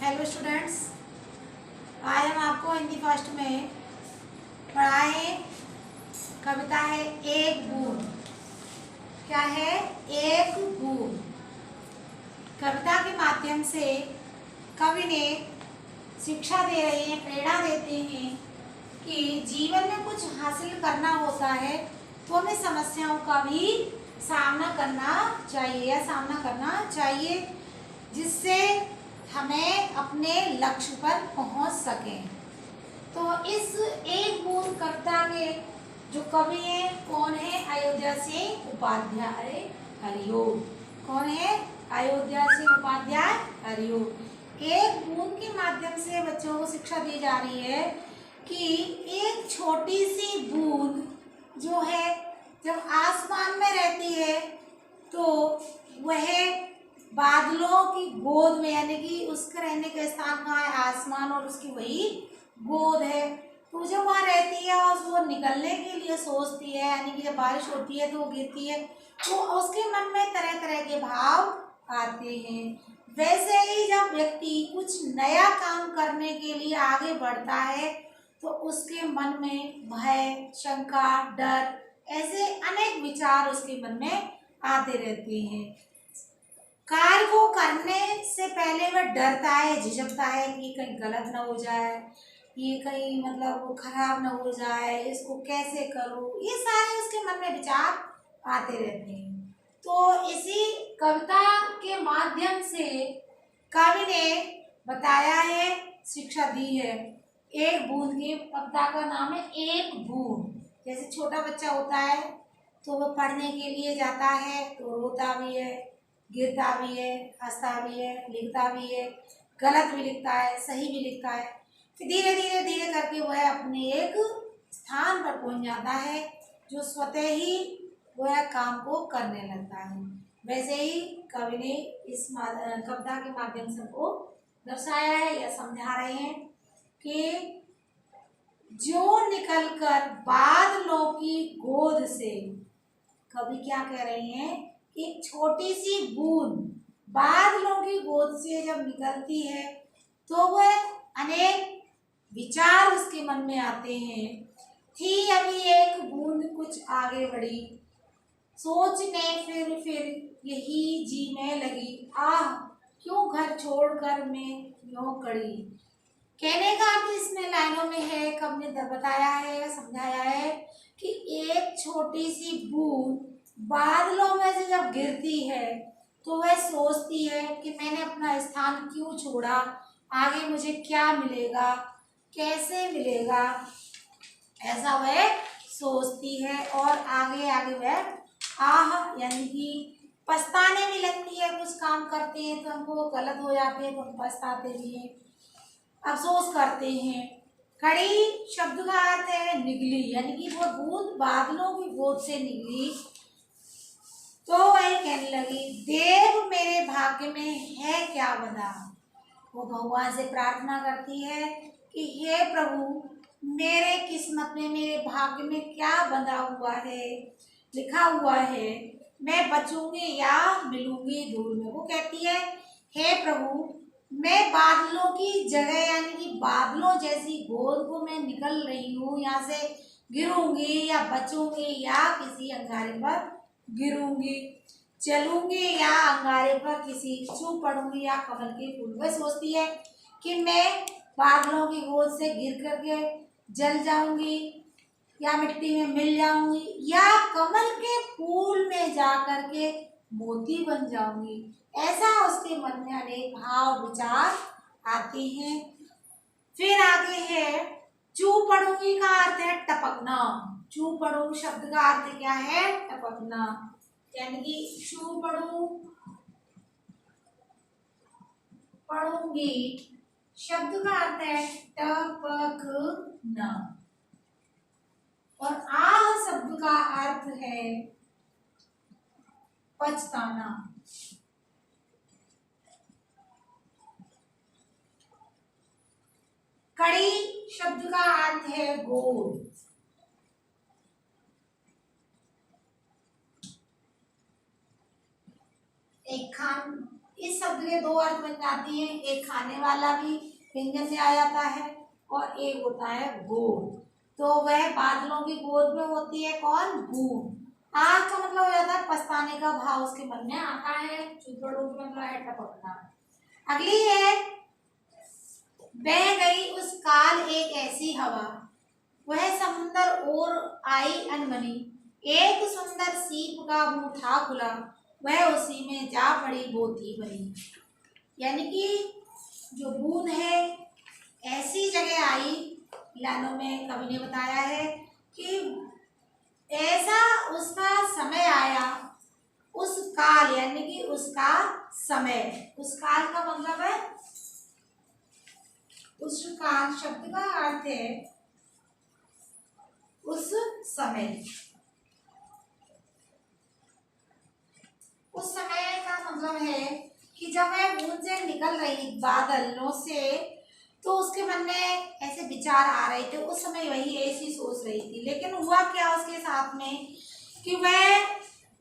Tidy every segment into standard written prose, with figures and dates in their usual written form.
Hello students, आज हम आपको हिंदी फर्स्ट में पढ़ाए कविता है एक बूंद। क्या है? एक बूंद। कविता के माध्यम से कवि ने शिक्षा दे रहे हैं, प्रेरणा देते हैं कि जीवन में कुछ हासिल करना होता है तो हमें समस्याओं का भी सामना करना चाहिए जिससे हमें अपने लक्ष्य पर पहुंच सकें। तो इस एक बूंद कविता के जो कवि हैं कौन है? अयोध्या सिंह उपाध्याय हरिओम। कौन है? अयोध्या सिंह उपाध्याय हरिओम। एक बूंद के माध्यम से बच्चों को शिक्षा दी जा रही है कि एक छोटी सी बूंद जो है जब आसमान में रहती है तो वह बादलों की गोद में, यानी कि उसके रहने का स्थान कहाँ है? आसमान, और उसकी वही गोद है। तो जब वहाँ रहती है और वो निकलने के लिए सोचती है, यानी कि जब बारिश होती है तो वो गिरती है, तो उसके मन में तरह तरह के भाव आते हैं। वैसे ही जब व्यक्ति कुछ नया काम करने के लिए आगे बढ़ता है तो उसके मन में भय, शंका, डर, ऐसे अनेक विचार उसके मन में आते रहते हैं। कार्य को करने से पहले वह डरता है, झिझकता है कि कहीं गलत ना हो जाए, ये कहीं वो खराब ना हो जाए, इसको कैसे करूं, ये सारे उसके मन में विचार आते रहते हैं। तो इसी कविता के माध्यम से कवि ने बताया है, शिक्षा दी है। एक बूंद की कविता का नाम है एक बूंद। जैसे छोटा बच्चा होता है तो वह पढ़ने के लिए जाता है तो रोता भी है, गिरता भी है, हंसता भी है, लिखता भी है, गलत भी लिखता है, सही भी लिखता है। फिर धीरे धीरे धीरे करके वह अपने एक स्थान पर पहुंच जाता है जो स्वतः ही वह काम को करने लगता है। वैसे ही कवि ने इस कविता के माध्यम से हमको दर्शाया है या समझा रहे हैं कि जो निकलकर बादलों की गोद से, कवि क्या कह रहे हैं, एक छोटी सी बूंद बादलों की गोद से जब निकलती है तो वह अनेक विचार उसके मन में आते हैं। थी अभी एक बूंद कुछ आगे बढ़ी, सोचने फिर यही जी में लगी, आह क्यों घर छोड़कर मैं यूं कड़ी। कहने का अर्थ इसमें लाइनों में है, कब ने बताया है, समझाया है कि एक छोटी सी बूंद बादलों में से जब गिरती है तो वह सोचती है कि मैंने अपना स्थान क्यों छोड़ा, आगे मुझे क्या मिलेगा, कैसे मिलेगा, ऐसा वह सोचती है। और आगे आगे वह आह यानी कि पछताने भी लगती है। कुछ काम करते हैं तो हमको गलत हो जाते हैं तो हम पछताते भी हैं, अफसोस करते हैं। कड़ी शब्द का अर्थ है निगली, यानी कि वो बूंद बादलों की गोद से निकली तो वह कहने लगी, देव मेरे भाग्य में है क्या बंधा। वो भगवान से प्रार्थना करती है कि हे प्रभु, मेरे किस्मत में, मेरे भाग्य में क्या बंधा हुआ है, लिखा हुआ है, मैं बचूंगी या मिलूंगी धूल में। वो कहती है, हे प्रभु, मैं बादलों की जगह, यानी कि बादलों जैसी गोद को मैं निकल रही हूँ, यहाँ से गिरूंगी या बचूंगी या किसी अंगारे पर गिरूंगी, चलूंगी या अंगारे पर किसी चूप पड़ूंगी या कमल के फूल। वह सोचती है कि मैं बादलों की गोद से गिर करके जल जाऊंगी या मिट्टी में मिल जाऊंगी या कमल के फूल में जा करके मोती बन जाऊंगी। ऐसा उसके मन में अनेक भाव विचार आते हैं। फिर आगे है चू पड़ूंगी का अर्थ है टपकना। चू पड़ू शब्द का अर्थ क्या है? टपकना, यानी कि चू पड़ूंगी शब्द का अर्थ है टपकना, और आह शब्द का अर्थ है पछताना। कड़ी शब्द का अर्थ है गोद। एक खान, इस शब्द के दो अर्थ बन जाती हैं। एक खाने वाला भी व्यंजन से आ जाता है और एक होता है गोद। तो वह बादलों की गोद में होती है कौन? बूंद। आग का मतलब हो जाता है पछताने का भाव उसके मन में आता है। चूतड़ों का मतलब है टपकना। अगली है, बह गई उस काल एक ऐसी हवा, वह समुंदर ओर आई अनमनी, एक सुंदर सीप का मुंह था खुला, वह उसी में जा पड़ी बोती बनी। यानी कि जो बूंद है ऐसी जगह आई, लानों में कवि ने बताया है कि ऐसा उसका समय आया, उस काल यानी कि उसका समय। उस काल का मतलब है, उस काल शब्द का अर्थ है उस समय। उस समय का मतलब है कि जब वह बूंद से निकल रही बादलों से, तो उसके मन में ऐसे विचार आ रहे थे। उस समय वही ऐसी सोच रही थी, लेकिन हुआ क्या उसके साथ में कि वह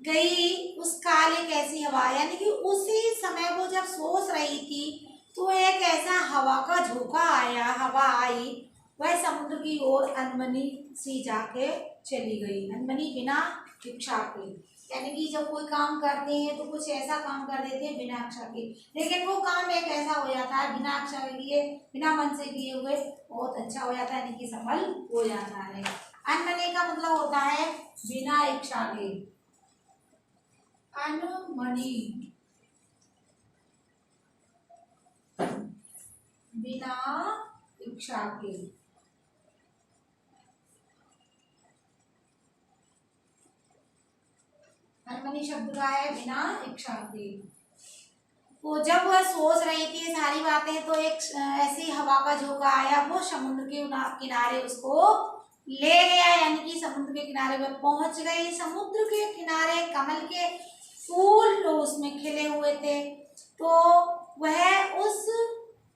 गई उस काल एक ऐसी हवा, यानी कि उसी समय वो जब सोच रही थी तो एक ऐसा हवा का झोंका आया, हवा आई, वह समुद्र की ओर अनमनी सी जाके चली गई। अनमनी बिना इच्छा के, यानी कि जब कोई काम करते हैं तो कुछ ऐसा काम कर देते हैं बिना इच्छा के, लेकिन वो काम एक ऐसा हो जाता है बिना इच्छा के लिए, बिना मन से किए हुए बहुत अच्छा हो जाता है, यानी कि सफल हो जाता है। अनमनी का मतलब होता है बिना इच्छा के। अनमनी बिना इच्छा के। अनमनी शब्द का है बिना इच्छा के। तो जब वह सोच रही थी सारी बातें, तो एक ऐसी हवा का झोंका आया, वो समुद्र के किनारे उसको ले गया, यानी कि समुद्र के किनारे पर पहुंच गई। समुद्र के किनारे कमल के फूल तो उसमें खिले हुए थे, तो वह उस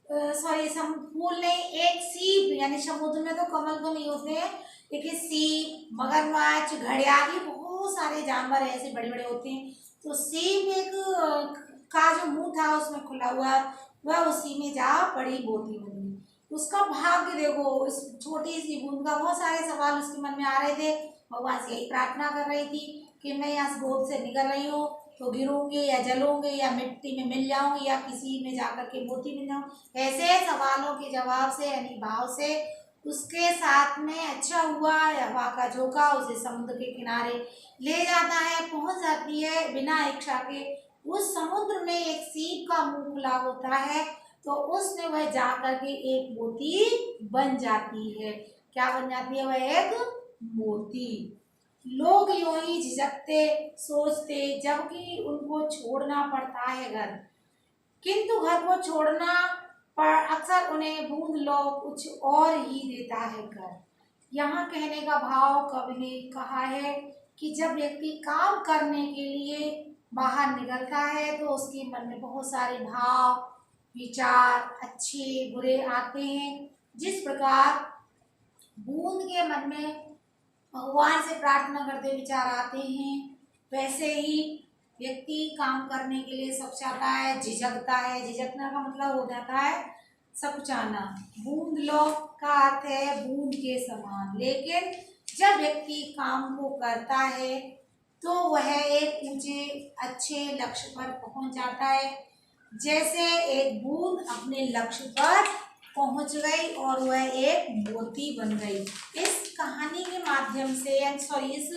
फूल ने एक सीप, यानी समुद्र में तो कमल तो नहीं होते हैं, लेकिन सीप, मगरमच्छ, घड़ियाली, बहुत सारे जानवर ऐसे बड़े बड़े होते हैं। तो सीप एक का जो मुंह था उसमें खुला हुआ, वह उसी में जा पड़ी बोती बनी। उसका भाग्य देखो, उस छोटी सी बूंद का बहुत सारे सवाल उसके मन में आ रहे थे। भगवान से यही प्रार्थना कर रही थी कि मैं यहाँ गोद से निकल रही हूँ तो गिरूंगी या जलूंगी या मिट्टी में मिल जाऊंगी या किसी में जाकर के मोती मिल जाऊंगी। ऐसे सवालों के जवाब से यानी भाव से उसके साथ में अच्छा हुआ, हवा का झोंका उसे समुद्र के किनारे ले जाता है, पहुंच जाती है बिना इच्छा के। उस समुद्र में एक सीप का मुंह खुला होता है, तो उसमें वह जाकर के एक मोती बन जाती है। क्या बन जाती है? वह एक मोती। लोग यूं ही झिझकते, सोचते, जबकि उनको छोड़ना पड़ता है घर, किंतु घर को छोड़ना पर अक्सर उन्हें बूंद लो कुछ और ही देता है घर। यहाँ कहने का भाव कवि ने कहा है कि जब व्यक्ति काम करने के लिए बाहर निकलता है तो उसके मन में बहुत सारे भाव, विचार अच्छे बुरे आते हैं। जिस प्रकार बूंद के मन में भगवान से प्रार्थना करते विचार आते हैं, वैसे ही व्यक्ति काम करने के लिए सकुचाता है, झिझकता है। झिझकना का मतलब हो जाता है सकुचाना। बूंद लो का अर्थ है बूंद के समान, लेकिन जब व्यक्ति काम को करता है तो वह एक ऊंचे अच्छे लक्ष्य पर पहुंच जाता है। जैसे एक बूंद अपने लक्ष्य पर पहुंच गई और वह एक मोती बन गई। इस कहानी के माध्यम से इस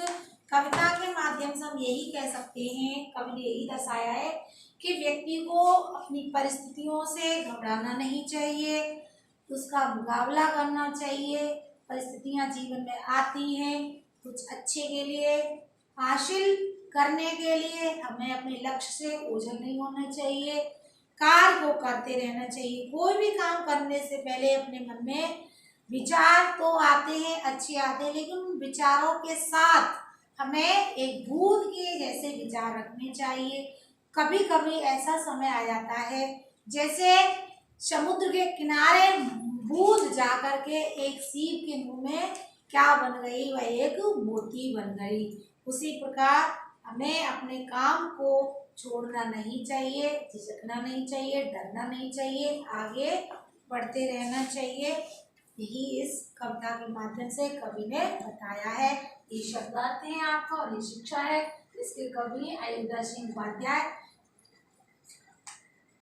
कविता के माध्यम से हम यही कह सकते हैं, कवि ने यही दर्शाया है कि व्यक्ति को अपनी परिस्थितियों से घबराना नहीं चाहिए, उसका मुकाबला करना चाहिए। परिस्थितियां जीवन में आती हैं कुछ अच्छे के लिए, हासिल करने के लिए। हमें अपने लक्ष्य से ओझल नहीं होना चाहिए, कार्य को करते रहना चाहिए। कोई भी काम करने से पहले अपने मन में विचार तो आते हैं, अच्छे आते हैं, लेकिन उन विचारों के साथ हमें एक बूंद के जैसे विचार रखने चाहिए। कभी कभी ऐसा समय आ जाता है जैसे समुद्र के किनारे बूंद जाकर के एक सीप के मुंह में क्या बन गई? वह एक मोती बन गई। उसी प्रकार हमें अपने काम को छोड़ना नहीं चाहिए, झिझकना नहीं चाहिए, डरना नहीं चाहिए, आगे बढ़ते रहना चाहिए। यही इस कविता के माध्यम से कवि ने बताया है। ये शब्दार्थ है आपका और ये शिक्षा है। इसके कवि अयोध्या सिंह उपाध्याय।